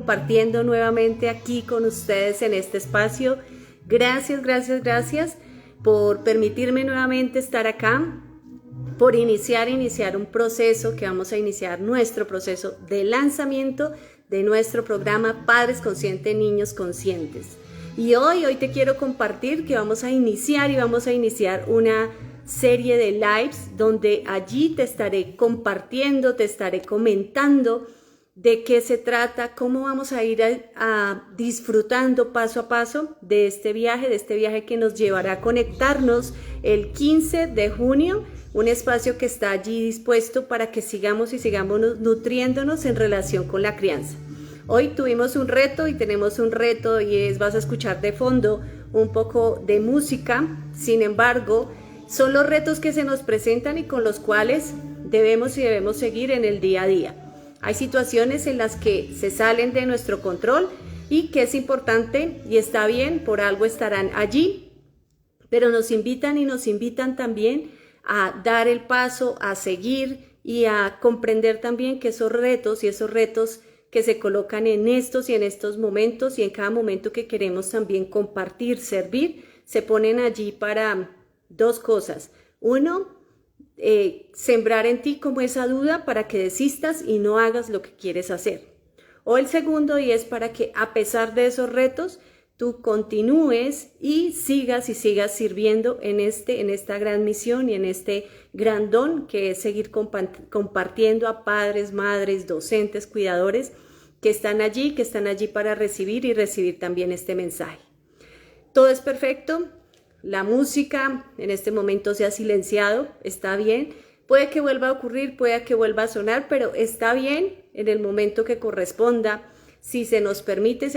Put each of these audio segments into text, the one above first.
Compartiendo nuevamente aquí con ustedes en este espacio. Gracias, gracias, gracias por permitirme nuevamente estar acá, por iniciar un proceso que vamos a iniciar, nuestro proceso de lanzamiento de nuestro programa Padres Conscientes, Niños Conscientes. Y hoy te quiero compartir que vamos a iniciar una serie de lives donde allí te estaré compartiendo, te estaré comentando de qué se trata, cómo vamos a ir disfrutando paso a paso de este viaje que nos llevará a conectarnos el 15 de junio, un espacio que está allí dispuesto para que sigamos nutriéndonos en relación con la crianza. Hoy tuvimos un reto y tenemos un reto vas a escuchar de fondo un poco de música, sin embargo, son los retos que se nos presentan y con los cuales debemos seguir en el día a día. Hay situaciones en las que se salen de nuestro control y que es importante y está bien, por algo estarán allí, pero nos invitan también a dar el paso, a seguir y a comprender también que esos retos que se colocan en estos momentos y en cada momento que queremos también compartir, servir, se ponen allí para dos cosas. Uno, sembrar en ti como esa duda para que desistas y no hagas lo que quieres hacer. O el segundo, y es para que a pesar de esos retos, tú continúes y sigas sirviendo en esta gran misión y en este gran don que es seguir compartiendo a padres, madres, docentes, cuidadores que están allí para recibir también este mensaje. Todo es perfecto. La música en este momento se ha silenciado, está bien, puede que vuelva a ocurrir, puede que vuelva a sonar, pero está bien en el momento que corresponda, si se nos permite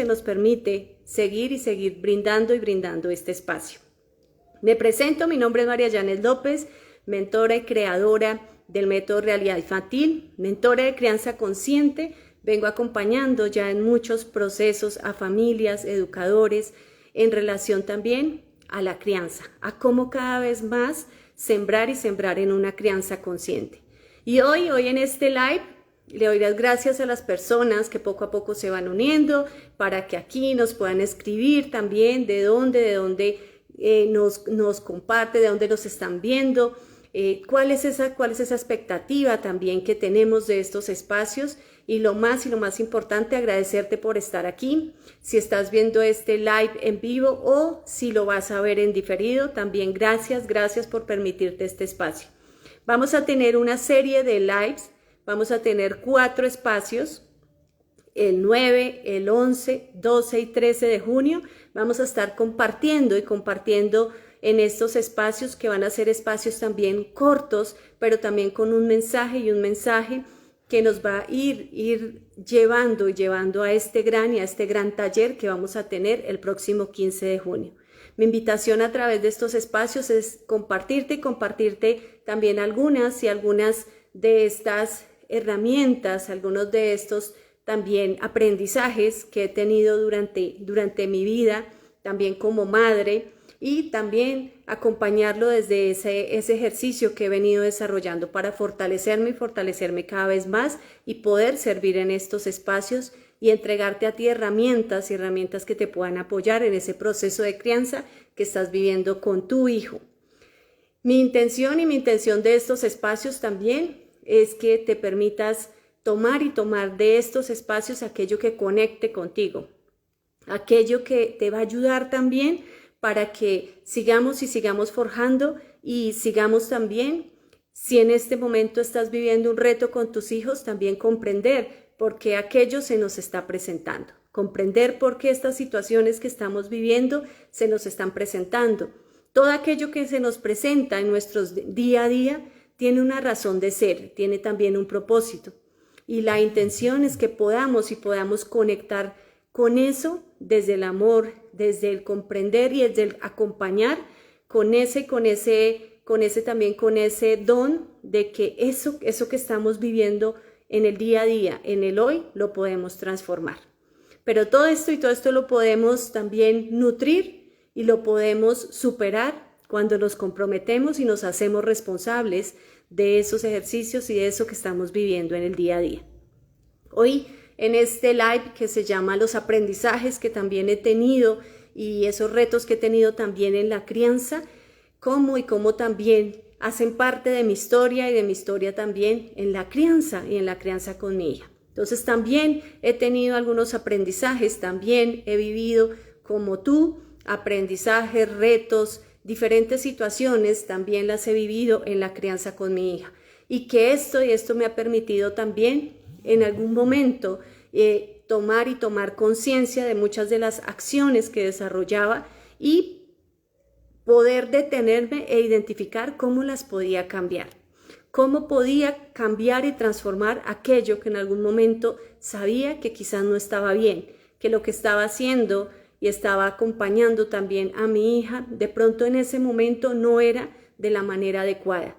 seguir brindando este espacio. Me presento, mi nombre es María Yanes López, mentora y creadora del método Realidad Infantil, mentora de crianza consciente, vengo acompañando ya en muchos procesos a familias, educadores, en relación también a la crianza, a cómo cada vez más sembrar en una crianza consciente. Y hoy en este live le doy las gracias a las personas que poco a poco se van uniendo para que aquí nos puedan escribir también de dónde nos comparte, de dónde nos están viendo, cuál es esa expectativa también que tenemos de estos espacios. Y lo más importante, agradecerte por estar aquí. Si estás viendo este live en vivo o si lo vas a ver en diferido, también gracias por permitirte este espacio. Vamos a tener una serie de lives, vamos a tener 4 espacios, el 9, el 11, 12 y 13 de junio. Vamos a estar compartiendo en estos espacios que van a ser espacios también cortos, pero también con un mensaje que nos va a ir llevando a este gran taller que vamos a tener el próximo 15 de junio. Mi invitación a través de estos espacios es compartirte también algunas de estas herramientas, algunos de estos también aprendizajes que he tenido durante mi vida, también como madre, y también acompañarlo desde ese ejercicio que he venido desarrollando para fortalecerme cada vez más y poder servir en estos espacios y entregarte a ti herramientas que te puedan apoyar en ese proceso de crianza que estás viviendo con tu hijo. Mi intención de estos espacios también es que te permitas tomar de estos espacios aquello que conecte contigo, aquello que te va a ayudar también para que sigamos forjando y sigamos también, si en este momento estás viviendo un reto con tus hijos, también comprender por qué aquello se nos está presentando, comprender por qué estas situaciones que estamos viviendo se nos están presentando. Todo aquello que se nos presenta en nuestro día a día tiene una razón de ser, tiene también un propósito. Y la intención es que podamos conectar con eso desde el amor, desde el comprender y desde el acompañar con ese don de que eso que estamos viviendo en el día a día, en el hoy, lo podemos transformar. Pero todo esto lo podemos también nutrir y lo podemos superar cuando nos comprometemos y nos hacemos responsables de esos ejercicios y de eso que estamos viviendo en el día a día. Hoy en este live que se llama Los aprendizajes que también he tenido y esos retos que he tenido también en la crianza, cómo también hacen parte de mi historia y de mi historia también en la crianza y en la crianza con mi hija. Entonces también he tenido algunos aprendizajes, también he vivido como tú, aprendizajes, retos, diferentes situaciones, también las he vivido en la crianza con mi hija. Y que esto me ha permitido también en algún momento tomar conciencia de muchas de las acciones que desarrollaba y poder detenerme e identificar cómo las podía cambiar. Cómo podía cambiar y transformar aquello que en algún momento sabía que quizás no estaba bien, que lo que estaba haciendo y estaba acompañando también a mi hija, de pronto en ese momento no era de la manera adecuada.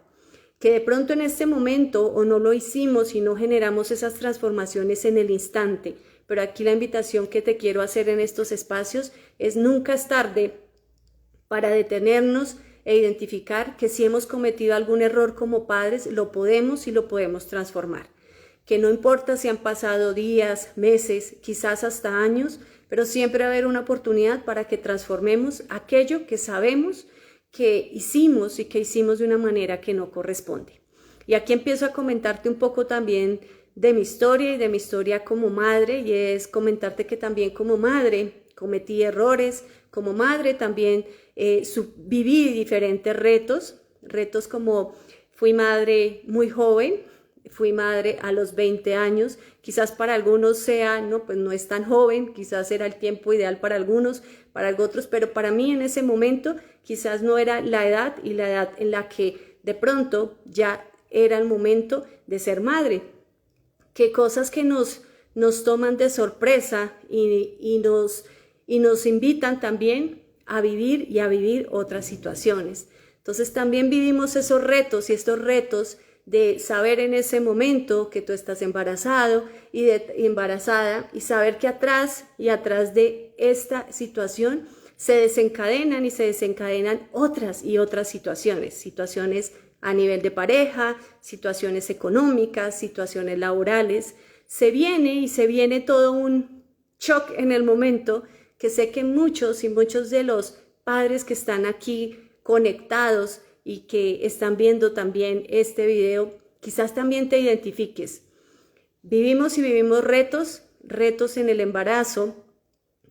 Que de pronto en este momento o no lo hicimos y no generamos esas transformaciones en el instante. Pero aquí la invitación que te quiero hacer en estos espacios es nunca es tarde para detenernos e identificar que si hemos cometido algún error como padres, lo podemos y lo podemos transformar. Que no importa si han pasado días, meses, quizás hasta años, pero siempre va a haber una oportunidad para que transformemos aquello que sabemos que hicimos y que hicimos de una manera que no corresponde. Y aquí empiezo a comentarte un poco también de mi historia y de mi historia como madre, y es comentarte que también como madre cometí errores, como madre también viví diferentes retos como fui madre muy joven, fui madre a los 20 años, quizás para algunos sea, no es tan joven, quizás era el tiempo ideal para algunos, para otros, pero para mí en ese momento quizás no era la edad y la edad en la que de pronto ya era el momento de ser madre. Que cosas que nos toman de sorpresa y nos invitan también a vivir otras situaciones. Entonces también vivimos esos retos y estos retos de saber en ese momento que tú estás embarazada y saber que atrás de esta situación se desencadenan otras y otras situaciones a nivel de pareja, situaciones económicas, situaciones laborales. Se viene todo un shock en el momento que sé que muchos de los padres que están aquí conectados y que están viendo también este video, quizás también te identifiques. Vivimos retos en el embarazo,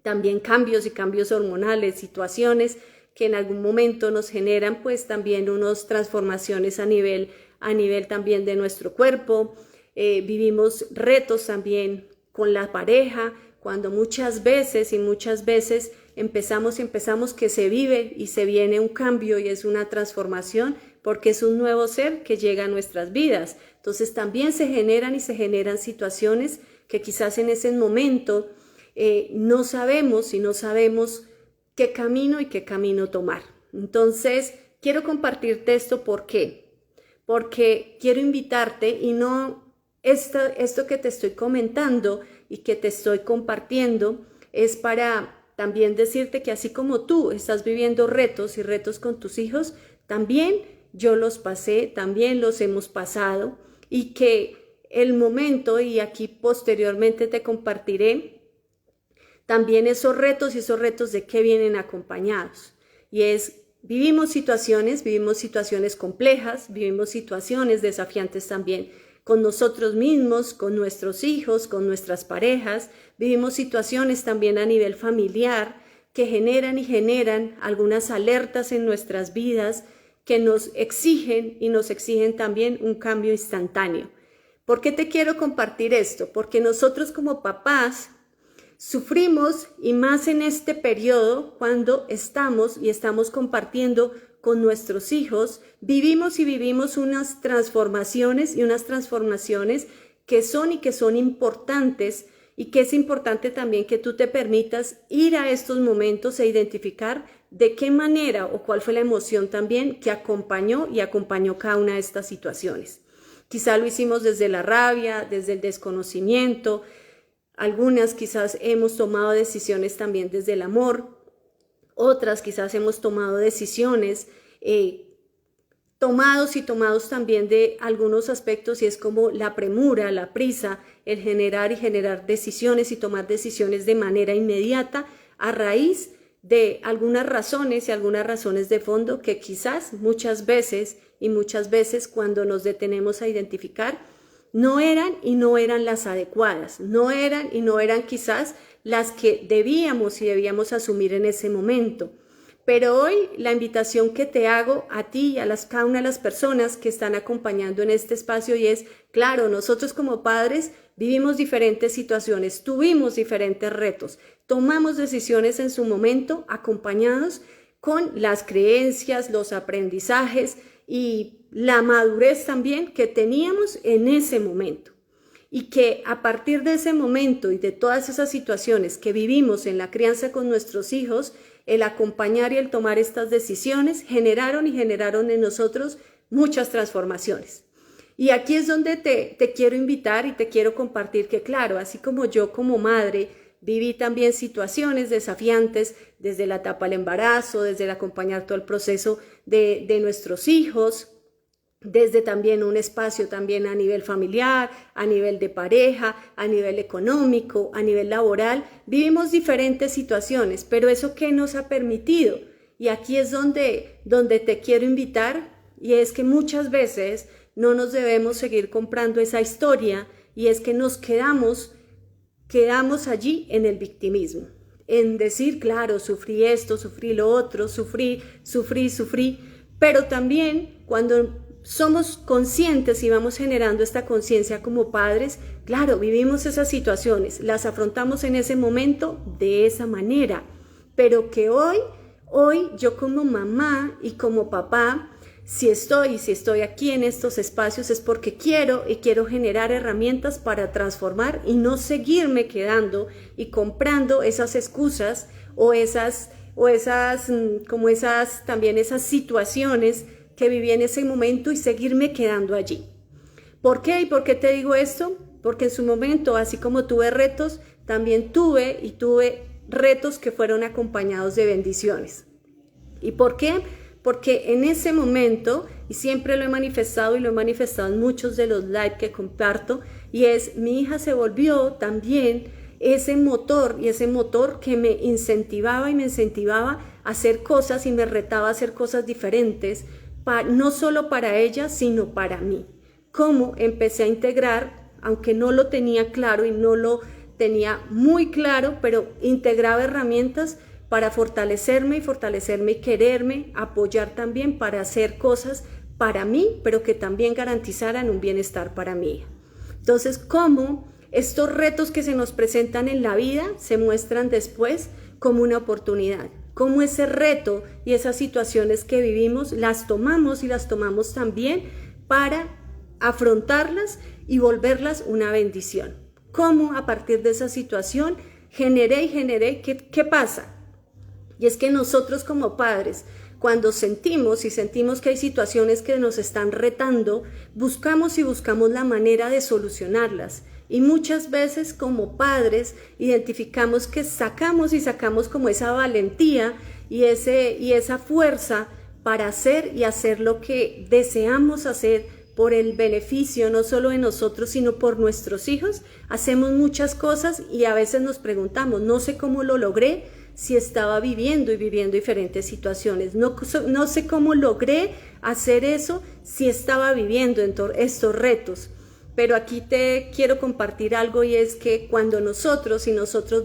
también cambios hormonales, situaciones que en algún momento nos generan pues también unas transformaciones a nivel también de nuestro cuerpo. Vivimos retos también con la pareja, cuando muchas veces empezamos que se vive y se viene un cambio y es una transformación porque es un nuevo ser que llega a nuestras vidas. Entonces también se generan situaciones que quizás en ese momento no sabemos qué camino tomar. Entonces quiero compartirte esto. ¿Por qué? Porque quiero invitarte y no esto que te estoy comentando y que te estoy compartiendo es para también decirte que así como tú estás viviendo retos con tus hijos, también yo los pasé, también los hemos pasado y que el momento, y aquí posteriormente te compartiré también esos retos de qué vienen acompañados. Y es, vivimos situaciones complejas, vivimos situaciones desafiantes también con nosotros mismos, con nuestros hijos, con nuestras parejas. Vivimos situaciones también a nivel familiar que generan algunas alertas en nuestras vidas que nos exigen también un cambio instantáneo. ¿Por qué te quiero compartir esto? Porque nosotros como papás sufrimos, y más en este periodo cuando estamos compartiendo con nuestros hijos, vivimos unas transformaciones que son importantes, y que es importante también que tú te permitas ir a estos momentos e identificar de qué manera o cuál fue la emoción también que acompañó cada una de estas situaciones. Quizá lo hicimos desde la rabia, desde el desconocimiento. Algunas quizás hemos tomado decisiones también desde el amor. Otras quizás hemos tomado decisiones tomados y tomados también de algunos aspectos, y es como la premura, la prisa, el generar y generar decisiones y tomar decisiones de manera inmediata a raíz de algunas razones y algunas razones de fondo que quizás muchas veces cuando nos detenemos a identificar no eran las adecuadas, no eran quizás las que debíamos asumir en ese momento. Pero hoy la invitación que te hago a ti y a cada una de las personas que están acompañando en este espacio, y es, claro, nosotros como padres vivimos diferentes situaciones, tuvimos diferentes retos, tomamos decisiones en su momento acompañados con las creencias, los aprendizajes y la madurez también que teníamos en ese momento. Y que a partir de ese momento y de todas esas situaciones que vivimos en la crianza con nuestros hijos, el acompañar y el tomar estas decisiones generaron en nosotros muchas transformaciones. Y aquí es donde te quiero invitar y te quiero compartir que, claro, así como yo como madre viví también situaciones desafiantes desde la etapa del embarazo, desde el acompañar todo el proceso de nuestros hijos, desde también un espacio también a nivel familiar, a nivel de pareja, a nivel económico, a nivel laboral. Vivimos diferentes situaciones, pero ¿eso qué nos ha permitido? Y aquí es donde te quiero invitar, y es que muchas veces no nos debemos seguir comprando esa historia, y es que nos quedamos allí en el victimismo, en decir, claro, sufrí esto, sufrí lo otro, sufrí, pero también cuando somos conscientes y vamos generando esta conciencia como padres, claro, vivimos esas situaciones, las afrontamos en ese momento de esa manera, pero que hoy yo como mamá y como papá, si estoy aquí en estos espacios es porque quiero generar herramientas para transformar y no seguirme quedando y comprando esas excusas o esas situaciones que viví en ese momento y seguirme quedando allí. ¿Por qué? ¿Y por qué te digo esto? Porque en su momento, así como tuve retos, también tuve retos que fueron acompañados de bendiciones. ¿Y por qué? Porque en ese momento, y siempre lo he manifestado y lo he manifestado en muchos de los live que comparto, y es, mi hija se volvió también ese motor que me incentivaba a hacer cosas y me retaba a hacer cosas diferentes, no solo para ella, sino para mí. Cómo empecé a integrar, aunque no lo tenía claro y no lo tenía muy claro, pero integraba herramientas para fortalecerme y quererme, apoyar también para hacer cosas para mí, pero que también garantizaran un bienestar para mí. Entonces, cómo estos retos que se nos presentan en la vida se muestran después como una oportunidad. Cómo ese reto y esas situaciones que vivimos las tomamos también para afrontarlas y volverlas una bendición. Cómo a partir de esa situación generé, ¿qué pasa? Y es que nosotros como padres, cuando sentimos que hay situaciones que nos están retando, buscamos la manera de solucionarlas. Y muchas veces como padres identificamos que sacamos como esa valentía y esa fuerza para hacer lo que deseamos hacer por el beneficio no solo de nosotros, sino por nuestros hijos. Hacemos muchas cosas y a veces nos preguntamos, no sé cómo lo logré si estaba viviendo diferentes situaciones. No sé cómo logré hacer eso si estaba viviendo estos retos. Pero aquí te quiero compartir algo, y es que cuando nosotros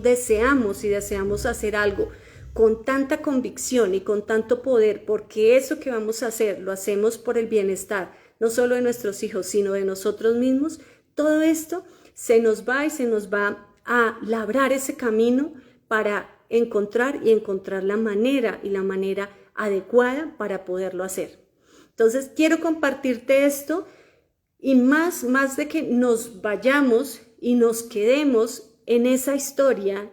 deseamos hacer algo con tanta convicción y con tanto poder, porque eso que vamos a hacer lo hacemos por el bienestar, no solo de nuestros hijos, sino de nosotros mismos, todo esto se nos va a labrar ese camino para encontrar la manera adecuada para poderlo hacer. Entonces, quiero compartirte esto. Y más de que nos vayamos y nos quedemos en esa historia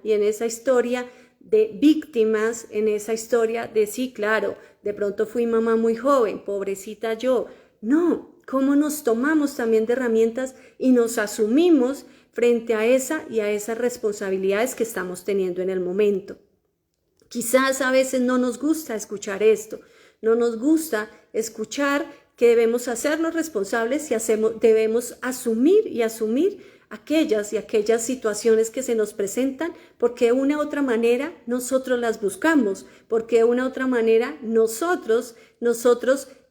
de víctimas, en esa historia de sí, claro, de pronto fui mamá muy joven, pobrecita yo. No, cómo nos tomamos también de herramientas y nos asumimos frente a esas responsabilidades que estamos teniendo en el momento. Quizás a veces no nos gusta escuchar esto, no nos gusta escuchar que debemos hacernos responsables y debemos asumir aquellas situaciones que se nos presentan, porque de una u otra manera nosotros las buscamos, porque de una u otra manera nosotros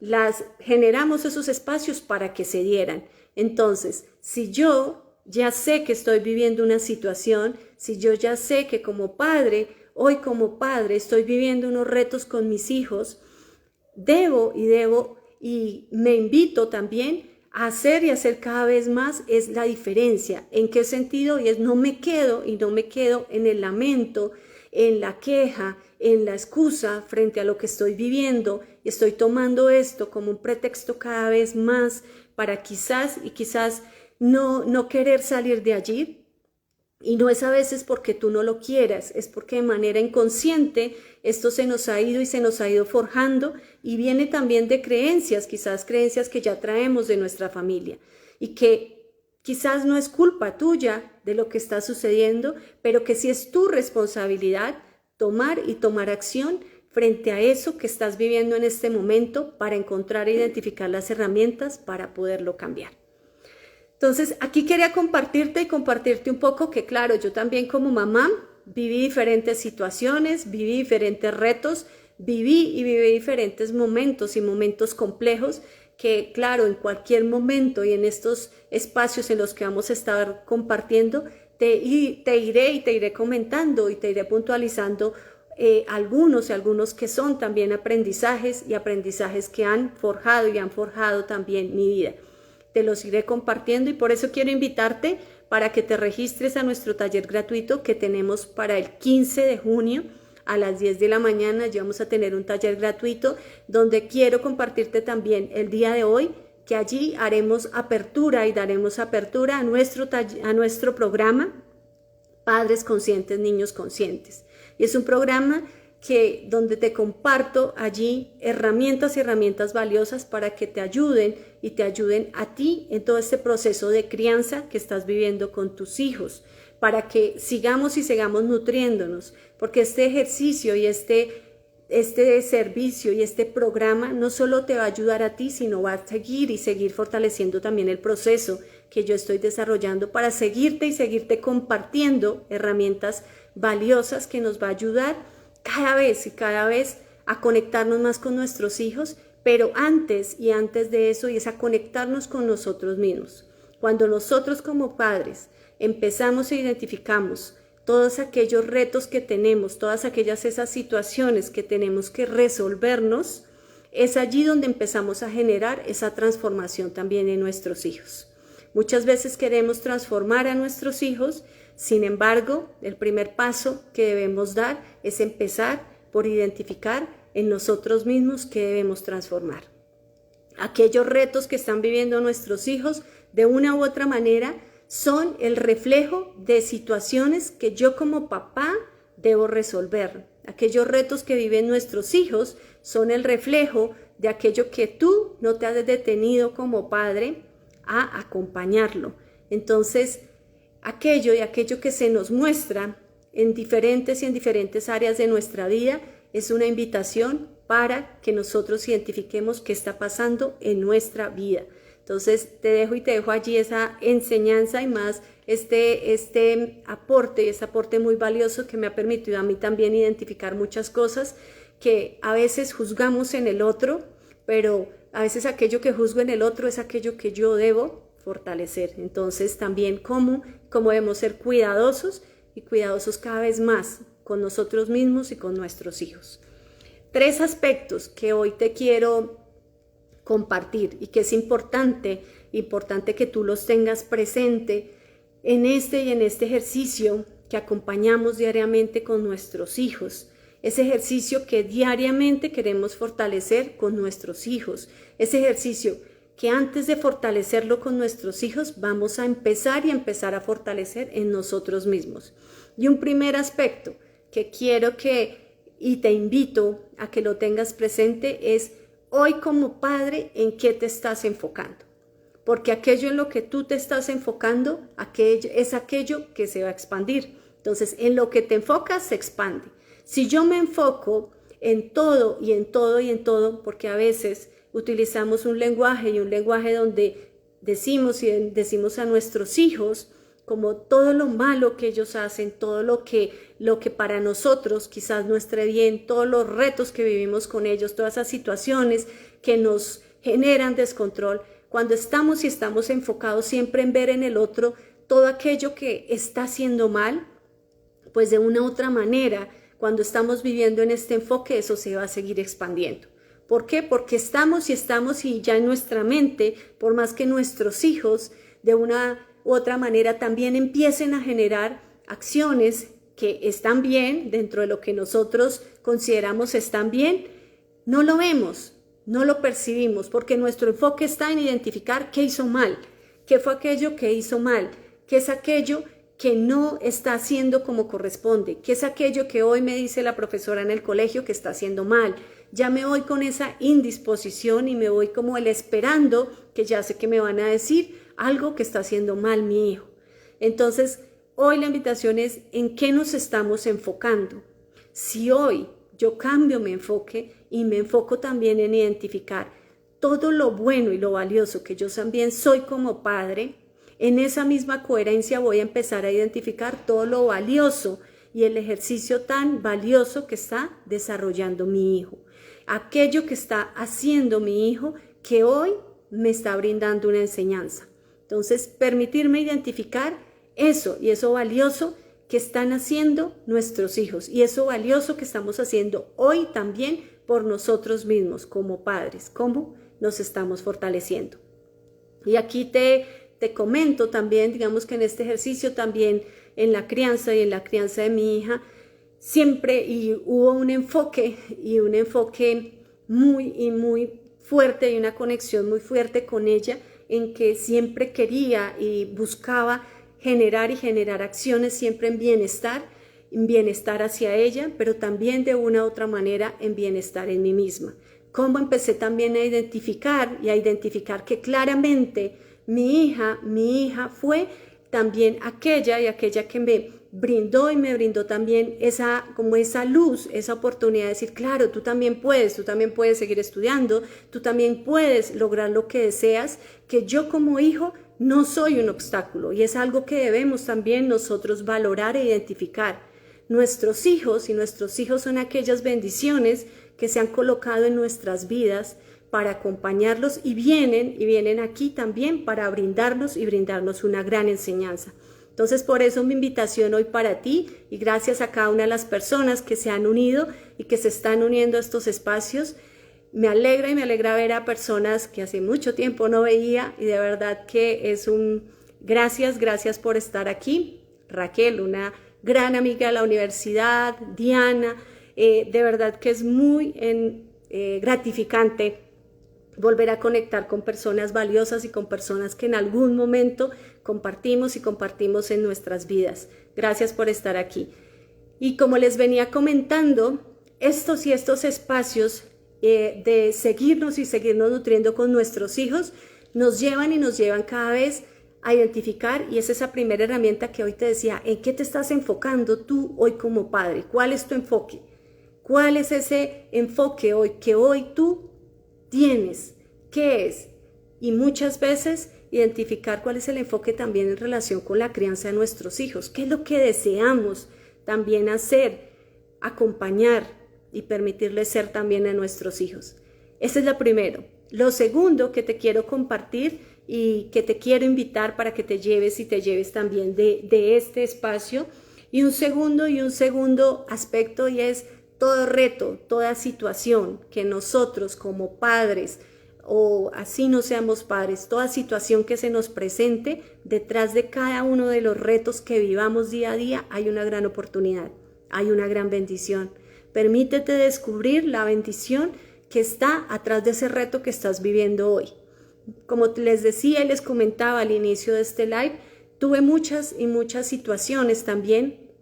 las generamos esos espacios para que se dieran. Entonces, si yo ya sé que estoy viviendo una situación, si yo ya sé que hoy como padre estoy viviendo unos retos con mis hijos, debo y me invito también a hacer y hacer cada vez más es la diferencia. ¿En qué sentido? Y es no me quedo en el lamento, en la queja, en la excusa frente a lo que estoy viviendo, y estoy tomando esto como un pretexto cada vez más para quizás no querer salir de allí. Y no es a veces porque tú no lo quieras, es porque de manera inconsciente esto se nos ha ido forjando, y viene también de creencias, quizás creencias que ya traemos de nuestra familia y que quizás no es culpa tuya de lo que está sucediendo, pero que sí es tu responsabilidad tomar acción frente a eso que estás viviendo en este momento para encontrar e identificar las herramientas para poderlo cambiar. Entonces, aquí quería compartirte un poco que, claro, yo también como mamá viví diferentes situaciones, viví diferentes retos, viví diferentes momentos y momentos complejos que, claro, en cualquier momento y en estos espacios en los que vamos a estar compartiendo, te iré comentando y te iré puntualizando algunos que son también aprendizajes que han forjado también mi vida. Te los iré compartiendo, y por eso quiero invitarte para que te registres a nuestro taller gratuito que tenemos para el 15 de junio a las 10 de la mañana. Ya vamos a tener un taller gratuito donde quiero compartirte también el día de hoy que allí haremos apertura y daremos apertura a nuestro programa Padres Conscientes, Niños Conscientes. Y es un programa donde te comparto allí herramientas valiosas para que te ayuden a ti en todo este proceso de crianza que estás viviendo con tus hijos, para que sigamos nutriéndonos, porque este ejercicio y este servicio y este programa no solo te va a ayudar a ti, sino va a seguir fortaleciendo también el proceso que yo estoy desarrollando para seguirte compartiendo herramientas valiosas que nos va a ayudar cada vez a conectarnos más con nuestros hijos, pero antes de eso, y es a conectarnos con nosotros mismos. Cuando nosotros como padres empezamos e identificamos todos aquellos retos que tenemos, todas esas situaciones que tenemos que resolvernos, es allí donde empezamos a generar esa transformación también en nuestros hijos. Muchas veces queremos transformar a nuestros hijos. Sin embargo, el primer paso que debemos dar es empezar por identificar en nosotros mismos qué debemos transformar. Aquellos retos que están viviendo nuestros hijos, de una u otra manera, son el reflejo de situaciones que yo como papá debo resolver. Aquellos retos que viven nuestros hijos son el reflejo de aquello que tú no te has detenido como padre a acompañarlo. Entonces, aquello que se nos muestra en diferentes áreas de nuestra vida es una invitación para que nosotros identifiquemos qué está pasando en nuestra vida. Entonces te dejo allí esa enseñanza y más este aporte muy valioso que me ha permitido a mí también identificar muchas cosas que a veces juzgamos en el otro, pero a veces aquello que juzgo en el otro es aquello que yo debo fortalecer. Entonces también cómo debemos ser cuidadosos cada vez más con nosotros mismos y con nuestros hijos. 3 aspectos que hoy te quiero compartir y que es importante que tú los tengas presente en este ejercicio que acompañamos diariamente con nuestros hijos. Ese ejercicio que diariamente queremos fortalecer con nuestros hijos. Ese ejercicio que antes de fortalecerlo con nuestros hijos vamos a empezar a fortalecer en nosotros mismos. Y un primer aspecto que quiero y te invito a que lo tengas presente es hoy como padre en qué te estás enfocando. Porque aquello en lo que tú te estás enfocando es aquello que se va a expandir. Entonces, en lo que te enfocas se expande. Si yo me enfoco en todo, porque a veces utilizamos un lenguaje donde decimos a nuestros hijos como todo lo malo que ellos hacen, todo lo que para nosotros quizás no esté bien, todos los retos que vivimos con ellos, todas esas situaciones que nos generan descontrol, cuando estamos enfocados siempre en ver en el otro todo aquello que está haciendo mal, pues de una u otra manera, cuando estamos viviendo en este enfoque, eso se va a seguir expandiendo. ¿Por qué? Porque estamos y ya en nuestra mente, por más que nuestros hijos de una u otra manera también empiecen a generar acciones que están bien dentro de lo que nosotros consideramos están bien, no lo vemos, no lo percibimos, porque nuestro enfoque está en identificar qué hizo mal, qué fue aquello que hizo mal, qué es aquello que no está haciendo como corresponde, qué es aquello que hoy me dice la profesora en el colegio que está haciendo mal. Ya me voy con esa indisposición y me voy como el esperando que ya sé que me van a decir algo que está haciendo mal mi hijo. Entonces, hoy la invitación es en qué nos estamos enfocando. Si hoy yo cambio mi enfoque y me enfoco también en identificar todo lo bueno y lo valioso que yo también soy como padre, en esa misma coherencia voy a empezar a identificar todo lo valioso y el ejercicio tan valioso que está desarrollando mi hijo. Aquello que está haciendo mi hijo que hoy me está brindando una enseñanza. Entonces, permitirme identificar eso y eso valioso que están haciendo nuestros hijos y eso valioso que estamos haciendo hoy también por nosotros mismos como padres, cómo nos estamos fortaleciendo. Y aquí te comento también, digamos que en este ejercicio también en la crianza y en la crianza de mi hija, siempre hubo un enfoque muy fuerte y una conexión muy fuerte con ella en que siempre quería y buscaba generar acciones siempre en bienestar hacia ella, pero también de una u otra manera en bienestar en mí misma. Cómo empecé también a identificar que claramente mi hija fue también aquella que me brindó también esa luz, esa oportunidad de decir, claro, tú también puedes seguir estudiando, tú también puedes lograr lo que deseas, que yo como hijo no soy un obstáculo y es algo que debemos también nosotros valorar e identificar. Nuestros hijos son aquellas bendiciones que se han colocado en nuestras vidas para acompañarlos y vienen aquí también para brindarnos una gran enseñanza. Entonces, por eso mi invitación hoy para ti y gracias a cada una de las personas que se han unido y que se están uniendo a estos espacios. Me alegra ver a personas que hace mucho tiempo no veía y de verdad que es un gracias por estar aquí. Raquel, una gran amiga de la universidad, Diana, de verdad que es muy gratificante volver a conectar con personas valiosas y con personas que en algún momento compartimos en nuestras vidas. Gracias por estar aquí. Y como les venía comentando, estos espacios de seguirnos nutriendo con nuestros hijos nos llevan cada vez a identificar, y es esa primera herramienta que hoy te decía, ¿en qué te estás enfocando tú hoy como padre? ¿Cuál es tu enfoque? ¿Cuál es ese enfoque hoy que hoy tú tienes? ¿Qué es? Y muchas veces identificar cuál es el enfoque también en relación con la crianza de nuestros hijos. ¿Qué es lo que deseamos también hacer? Acompañar y permitirles ser también a nuestros hijos. Ese es lo primero. Lo segundo que te quiero compartir y que te quiero invitar para que te lleves también de este espacio. Y un segundo aspecto, y es todo reto, toda situación que nosotros como padres, o así no seamos padres, toda situación que se nos presente, detrás de cada uno de los retos que vivamos día a día hay una gran oportunidad, hay una gran bendición. Permítete descubrir la bendición que está atrás de ese reto que estás viviendo hoy. Como les decía y les comentaba al inicio de este live, tuve muchas situaciones también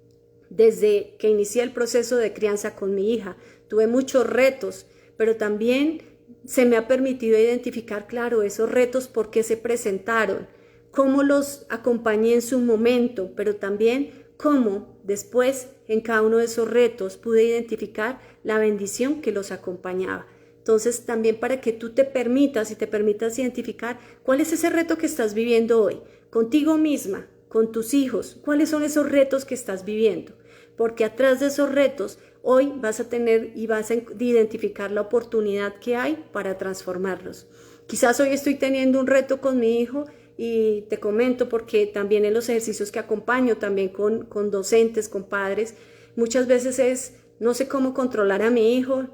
desde que inicié el proceso de crianza con mi hija. Tuve muchos retos, pero también se me ha permitido identificar, claro, esos retos, por qué se presentaron, cómo los acompañé en su momento, pero también cómo después en cada uno de esos retos pude identificar la bendición que los acompañaba. Entonces, también para que tú te permitas y te permitas identificar cuál es ese reto que estás viviendo hoy, contigo misma, con tus hijos, cuáles son esos retos que estás viviendo. Porque atrás de esos retos, hoy vas a tener y vas a identificar la oportunidad que hay para transformarlos. Quizás hoy estoy teniendo un reto con mi hijo y te comento porque también en los ejercicios que acompaño, también con docentes, con padres, muchas veces es, no sé cómo controlar a mi hijo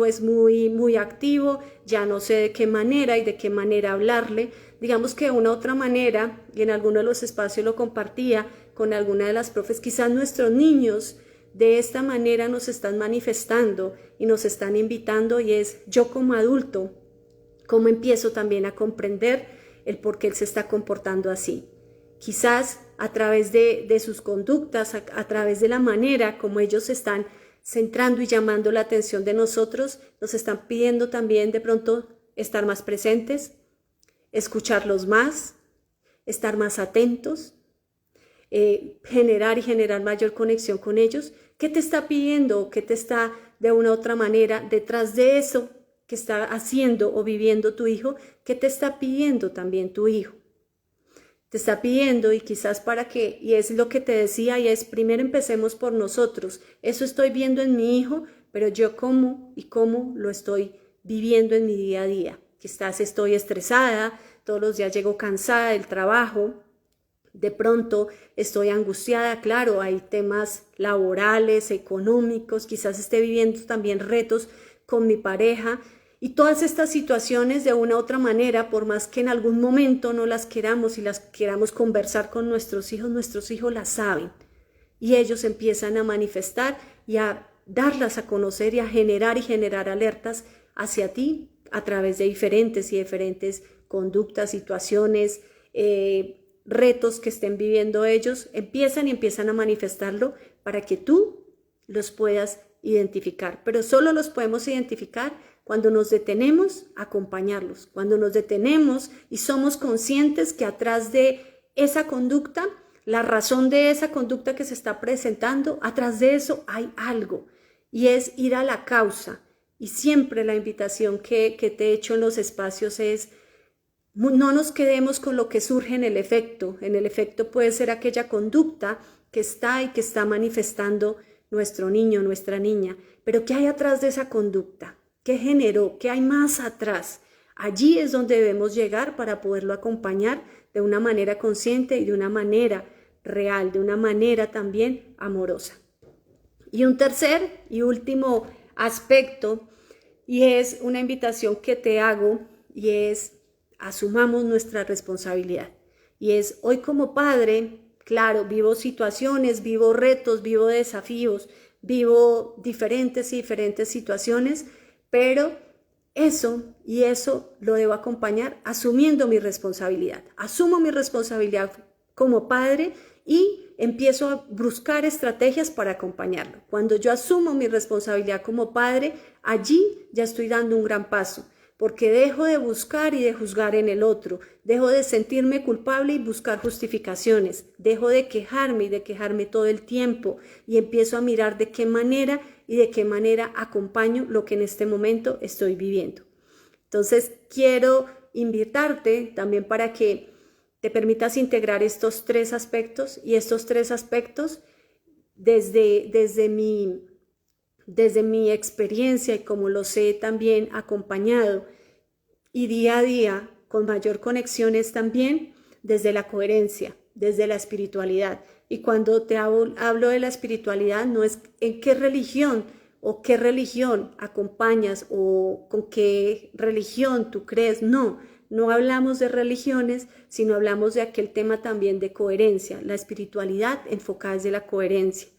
es muy activo, ya no sé de qué manera y de qué manera hablarle. Digamos que de una u otra manera, y en alguno de los espacios lo compartía con alguna de las profes, quizás nuestros niños de esta manera nos están manifestando y nos están invitando, y es yo como adulto, cómo empiezo también a comprender el por qué él se está comportando así. Quizás a través de sus conductas, a través de la manera como ellos están centrando y llamando la atención de nosotros, nos están pidiendo también de pronto estar más presentes, escucharlos más, estar más atentos, generar mayor conexión con ellos. ¿Qué te está pidiendo? ¿Qué te está de una u otra manera detrás de eso que está haciendo o viviendo tu hijo? ¿Qué te está pidiendo también tu hijo? Te está pidiendo, y quizás y es lo que te decía, y es primero empecemos por nosotros. Eso estoy viendo en mi hijo, pero yo cómo lo estoy viviendo en mi día a día. Quizás estoy estresada, todos los días llego cansada del trabajo, de pronto estoy angustiada, claro, hay temas laborales, económicos, quizás esté viviendo también retos con mi pareja, y todas estas situaciones de una u otra manera, por más que en algún momento no las queramos y las queramos conversar con nuestros hijos las saben, y ellos empiezan a manifestar y a darlas a conocer y generar alertas hacia ti a través de diferentes conductas, situaciones, retos que estén viviendo ellos, empiezan a manifestarlo para que tú los puedas identificar. Pero solo los podemos identificar cuando nos detenemos a acompañarlos, cuando nos detenemos y somos conscientes que atrás de esa conducta, la razón de esa conducta que se está presentando, atrás de eso hay algo, y es ir a la causa. Y siempre la invitación que te he hecho en los espacios es: no nos quedemos con lo que surge en el efecto. En el efecto puede ser aquella conducta que está manifestando nuestro niño, nuestra niña. Pero ¿qué hay atrás de esa conducta? ¿Qué generó? ¿Qué hay más atrás? Allí es donde debemos llegar para poderlo acompañar de una manera consciente y de una manera real, de una manera también amorosa. Y un tercer y último aspecto, y es una invitación que te hago, y es: asumamos nuestra responsabilidad. Y es, hoy como padre, claro, vivo situaciones, vivo retos, vivo desafíos, vivo diferentes situaciones, pero eso lo debo acompañar asumiendo mi responsabilidad. Asumo mi responsabilidad como padre y empiezo a buscar estrategias para acompañarlo. Cuando yo asumo mi responsabilidad como padre, allí ya estoy dando un gran paso, porque dejo de buscar y de juzgar en el otro, dejo de sentirme culpable y buscar justificaciones, dejo de quejarme todo el tiempo, y empiezo a mirar de qué manera acompaño lo que en este momento estoy viviendo. Entonces, quiero invitarte también para que te permitas integrar estos tres aspectos, y estos tres aspectos desde mi experiencia y como los he también acompañado, y día a día con mayor conexión, es también desde la coherencia, desde la espiritualidad. Y cuando te hablo de la espiritualidad, no es en qué religión acompañas o con qué religión tú crees, no hablamos de religiones, sino hablamos de aquel tema también de coherencia, la espiritualidad enfocada desde la coherencia.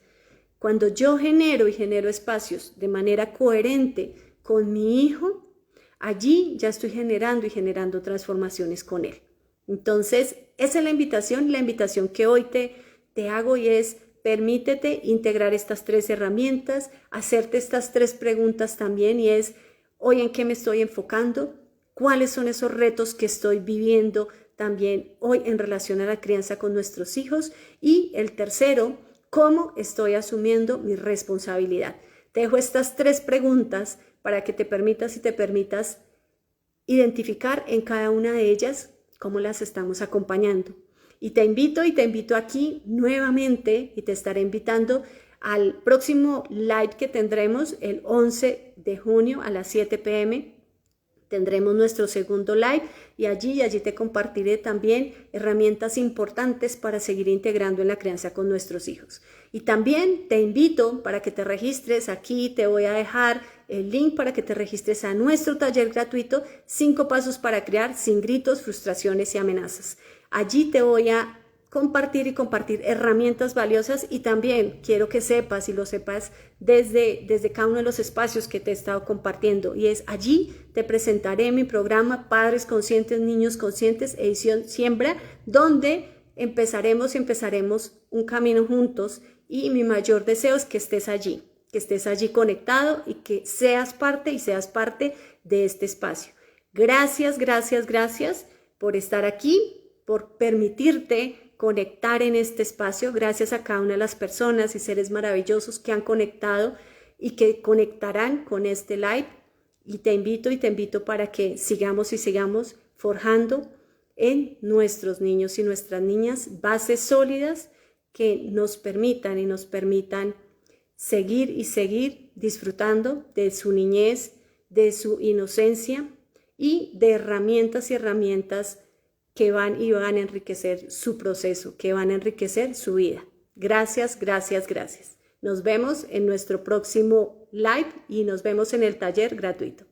Cuando yo genero espacios de manera coherente con mi hijo, allí ya estoy generando transformaciones con él. Entonces, esa es la invitación que hoy te hago, y es: permítete integrar estas tres herramientas, hacerte estas tres preguntas también, y es: hoy en qué me estoy enfocando, cuáles son esos retos que estoy viviendo también hoy en relación a la crianza con nuestros hijos, y el tercero, cómo estoy asumiendo mi responsabilidad. Te dejo estas tres preguntas para que te permitas y te permitas identificar en cada una de ellas cómo las estamos acompañando. Y te invito aquí nuevamente y te estaré invitando al próximo live que tendremos el 11 de junio a las 7 p.m. Tendremos nuestro segundo live y allí te compartiré también herramientas importantes para seguir integrando en la crianza con nuestros hijos. Y también te invito para que te registres. Aquí te voy a dejar el link para que te registres a nuestro taller gratuito 5 pasos para criar sin gritos, frustraciones y amenazas. Allí te voy a compartir herramientas valiosas y también quiero que sepas y lo sepas desde cada uno de los espacios que te he estado compartiendo, y es allí te presentaré mi programa Padres Conscientes, Niños Conscientes, edición Siembra, donde empezaremos un camino juntos, y mi mayor deseo es que estés allí conectado y que seas parte de este espacio. Gracias por estar aquí, por permitirte conectar en este espacio. Gracias a cada una de las personas y seres maravillosos que han conectado y que conectarán con este live. Y te invito para que sigamos forjando en nuestros niños y nuestras niñas bases sólidas que nos permitan seguir disfrutando de su niñez, de su inocencia y de herramientas que van a enriquecer su proceso, que van a enriquecer su vida. Gracias. Nos vemos en nuestro próximo live y nos vemos en el taller gratuito.